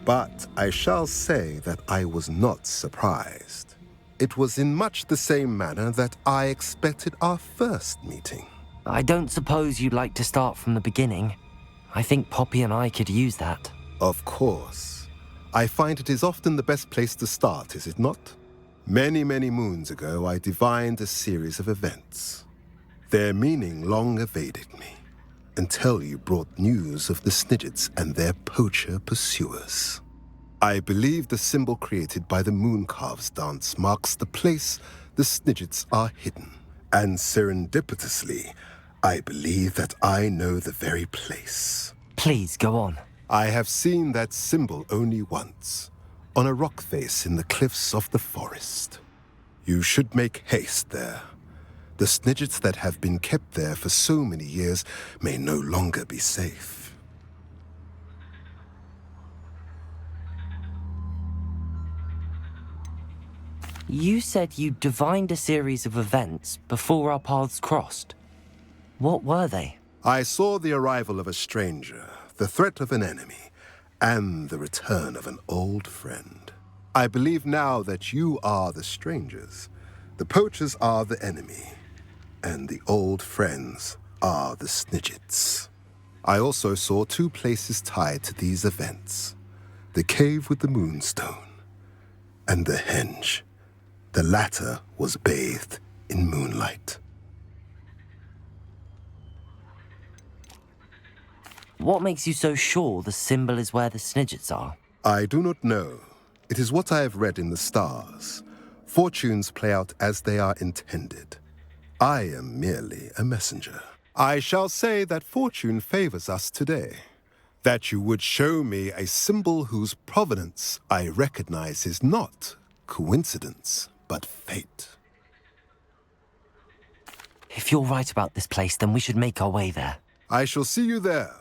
but I shall say that I was not surprised. It was in much the same manner that I expected our first meeting. I don't suppose you'd like to start from the beginning. I think Poppy and I could use that. Of course. I find it is often the best place to start, is it not? Many, many moons ago, I divined a series of events. Their meaning long evaded me, until you brought news of the Snidgets and their poacher pursuers. I believe the symbol created by the Mooncalves dance marks the place the Snidgets are hidden. And serendipitously, I believe that I know the very place. Please, go on. I have seen that symbol only once, on a rock face in the cliffs of the forest. You should make haste there. The Snidgets that have been kept there for so many years may no longer be safe. You said you divined a series of events before our paths crossed. What were they? I saw the arrival of a stranger, the threat of an enemy, and the return of an old friend. I believe now that you are the strangers, the poachers are the enemy, and the old friends are the Snidgets. I also saw two places tied to these events, the cave with the moonstone and the henge. The latter was bathed in moonlight. What makes you so sure the symbol is where the Snidgets are? I do not know. It is what I have read in the stars. Fortunes play out as they are intended. I am merely a messenger. I shall say that fortune favors us today. That you would show me a symbol whose provenance I recognize is not coincidence, but fate. If you're right about this place, then we should make our way there. I shall see you there.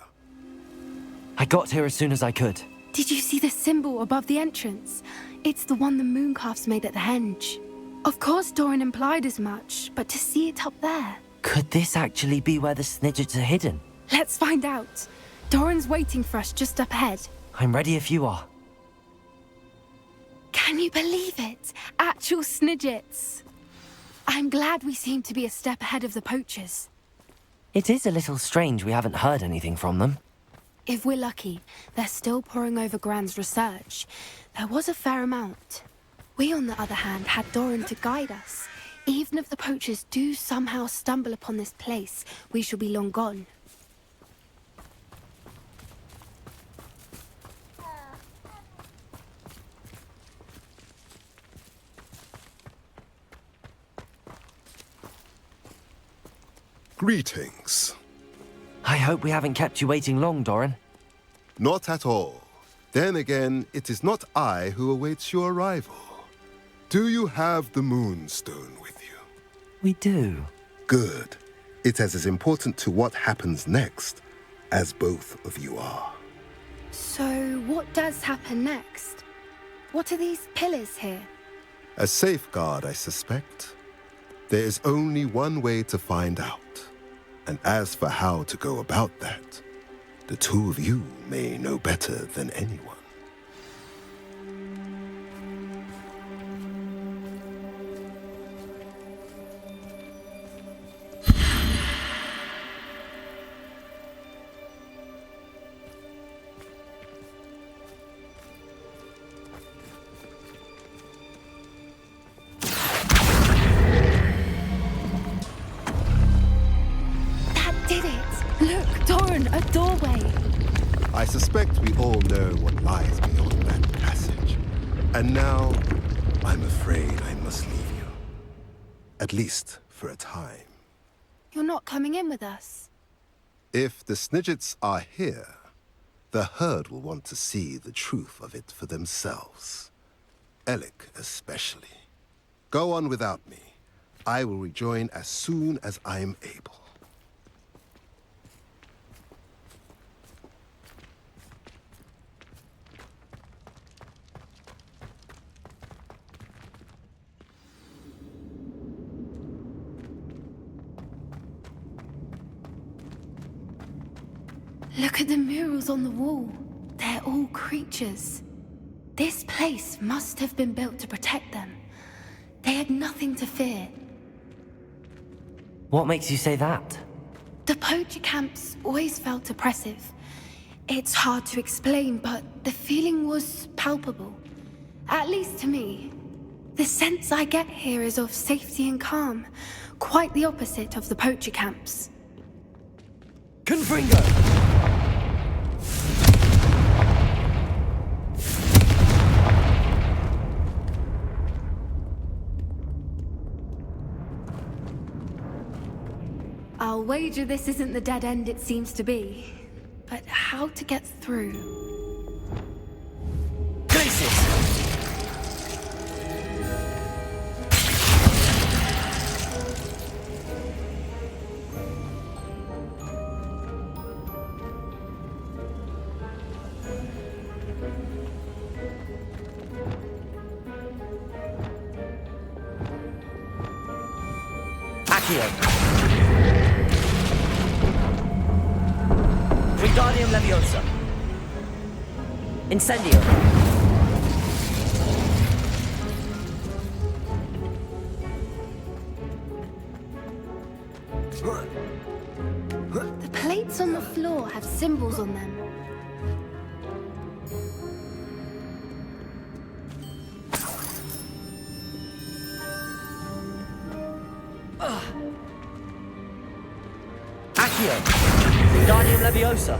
I got here as soon as I could. Did you see the symbol above the entrance? It's the one the mooncalfs made at the henge. Of course Doran implied as much, but to see it up there... Could this actually be where the Snidgets are hidden? Let's find out. Doran's waiting for us just up ahead. I'm ready if you are. Can you believe it? Actual Snidgets. I'm glad we seem to be a step ahead of the poachers. It is a little strange we haven't heard anything from them. If we're lucky, they're still poring over Gran's research. There was a fair amount. We, on the other hand, had Doran to guide us. Even if the poachers do somehow stumble upon this place, we shall be long gone. Greetings. I hope we haven't kept you waiting long, Doran. Not at all. Then again, it is not I who awaits your arrival. Do you have the Moonstone with you? We do. Good. It is as important to what happens next as both of you are. So, what does happen next? What are these pillars here? A safeguard, I suspect. There is only one way to find out. And as for how to go about that, the two of you may know better than anyone. I suspect we all know what lies beyond that passage. And now, I'm afraid I must leave you. At least for a time. You're not coming in with us? If the Snidgets are here, the herd will want to see the truth of it for themselves. Alec especially. Go on without me. I will rejoin as soon as I am able. Look at the murals on the wall. They're all creatures. This place must have been built to protect them. They had nothing to fear. What makes you say that? The poacher camps always felt oppressive. It's hard to explain, but the feeling was palpable. At least to me. The sense I get here is of safety and calm. Quite the opposite of the poacher camps. Confringo! I'll wager this isn't the dead end it seems to be. But how to get through? Places! Accio! Wingardium Leviosa. Incendio. The plates on the floor have symbols on them. Accio. Wingardium Leviosa.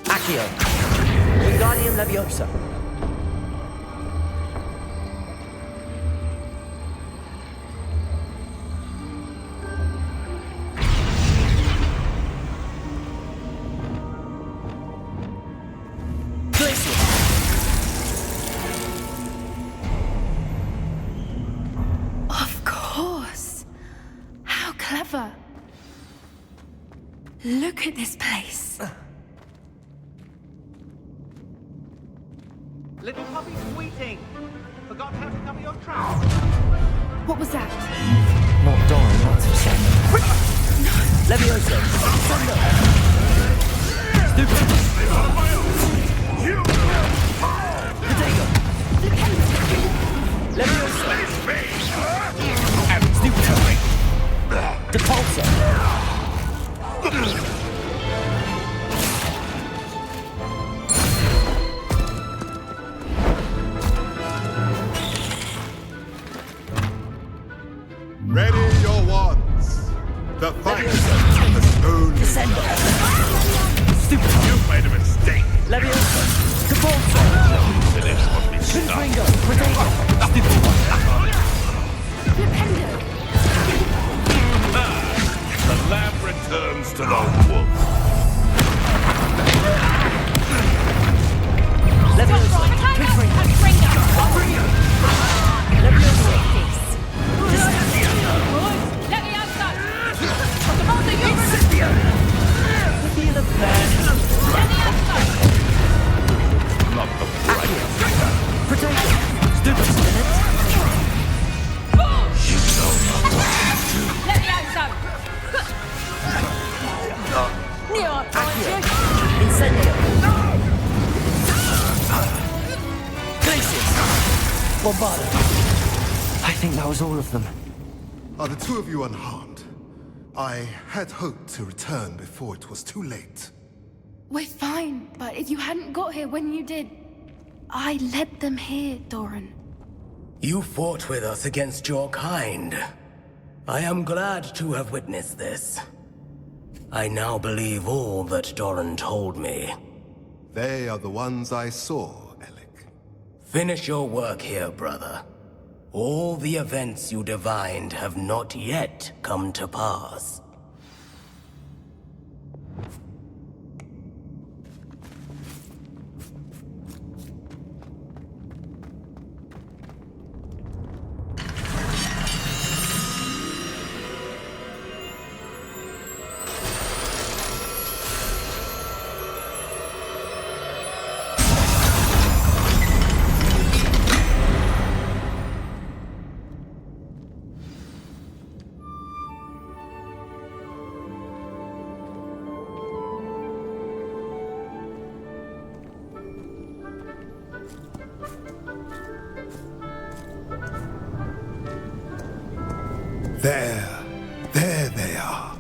Accio. Wingardium Leviosa. ever. Look at this place. Little puppy sweeting! Forgot how to cover your tracks. What was that? Not Doran, that's for certain. Levioso! Stupid! Potato! Levioso! Stupid! Depulso! Ready your wands. The fight of the stone. Descendo! Stupid! You've made a mistake. Levioso! Depulso! Finish what we started. Pinfringo! Potato! Stupid! Flipendo! The lamb returns to the wolf. Levioso! Pinfringo! Levioso! Feel the pain. Not the right. Potato! Stupid spinach! You know not what to do. Let me out, son! Incendio! Glacius! Bombardo! I think that was all of them. Are the two of you unharmed? I had hoped to return before it was too late. We're fine, but if you hadn't got here when you did, I led them here, Doran. You fought with us against your kind. I am glad to have witnessed this. I now believe all that Doran told me. They are the ones I saw, Alec. Finish your work here, brother. All the events you divined have not yet come to pass. There they are.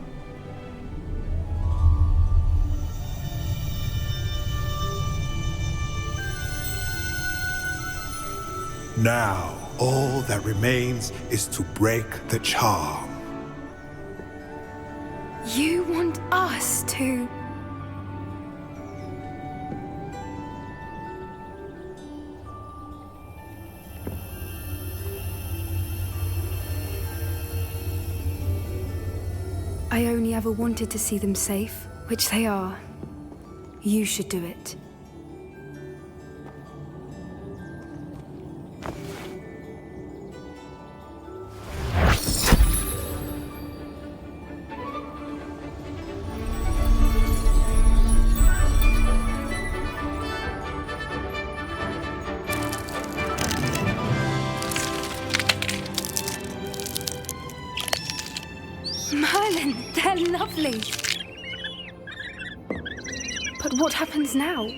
Now, all that remains is to break the charm. You want us to... I only ever wanted to see them safe, which they are. You should do it. Merlin, they're lovely. But what happens now?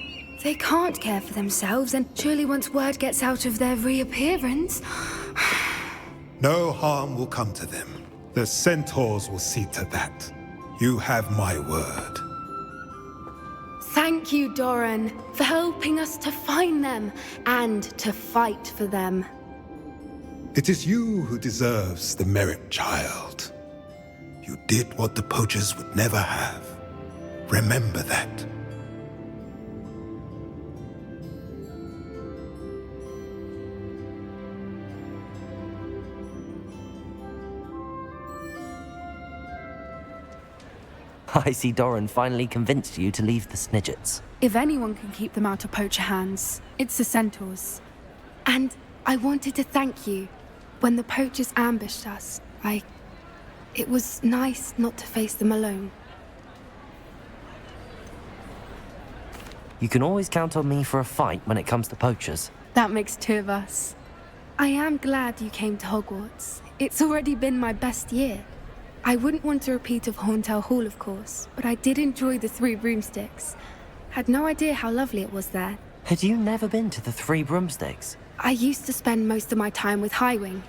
They can't care for themselves, and surely once word gets out of their reappearance... No harm will come to them. The centaurs will see to that. You have my word. Thank you, Doran, for helping us to find them and to fight for them. It is you who deserves the merit, child. You did what the poachers would never have. Remember that. I see Doran finally convinced you to leave the Snidgets. If anyone can keep them out of poacher hands, it's the centaurs. And I wanted to thank you. When the poachers ambushed us, It was nice not to face them alone. You can always count on me for a fight when it comes to poachers. That makes two of us. I am glad you came to Hogwarts. It's already been my best year. I wouldn't want a repeat of Horntail Hall, of course, but I did enjoy the Three Broomsticks. Had no idea how lovely it was there. Had you never been to the Three Broomsticks? I used to spend most of my time with Highwing,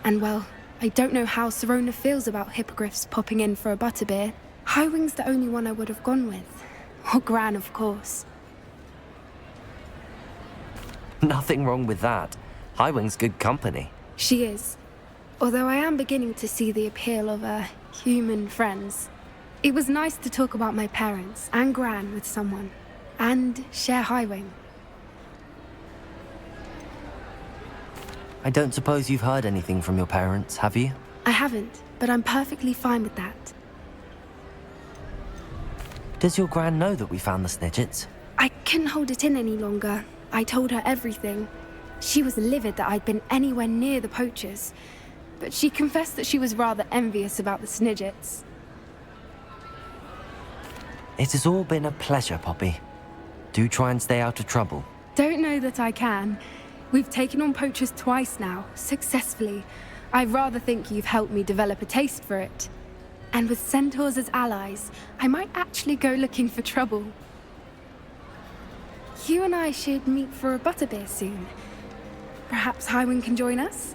and well, I don't know how Serona feels about hippogriffs popping in for a butterbeer. Highwing's the only one I would have gone with. Or Gran, of course. Nothing wrong with that. Highwing's good company. She is. Although I am beginning to see the appeal of, human friends. It was nice to talk about my parents and Gran with someone. And share Highwing. I don't suppose you've heard anything from your parents, have you? I haven't, but I'm perfectly fine with that. Does your Gran know that we found the Snidgets? I couldn't hold it in any longer. I told her everything. She was livid that I'd been anywhere near the poachers, but she confessed that she was rather envious about the Snidgets. It has all been a pleasure, Poppy. Do try and stay out of trouble. Don't know that I can. We've taken on poachers twice now, successfully. I rather think you've helped me develop a taste for it. And with centaurs as allies, I might actually go looking for trouble. You and I should meet for a butterbeer soon. Perhaps Highwing can join us?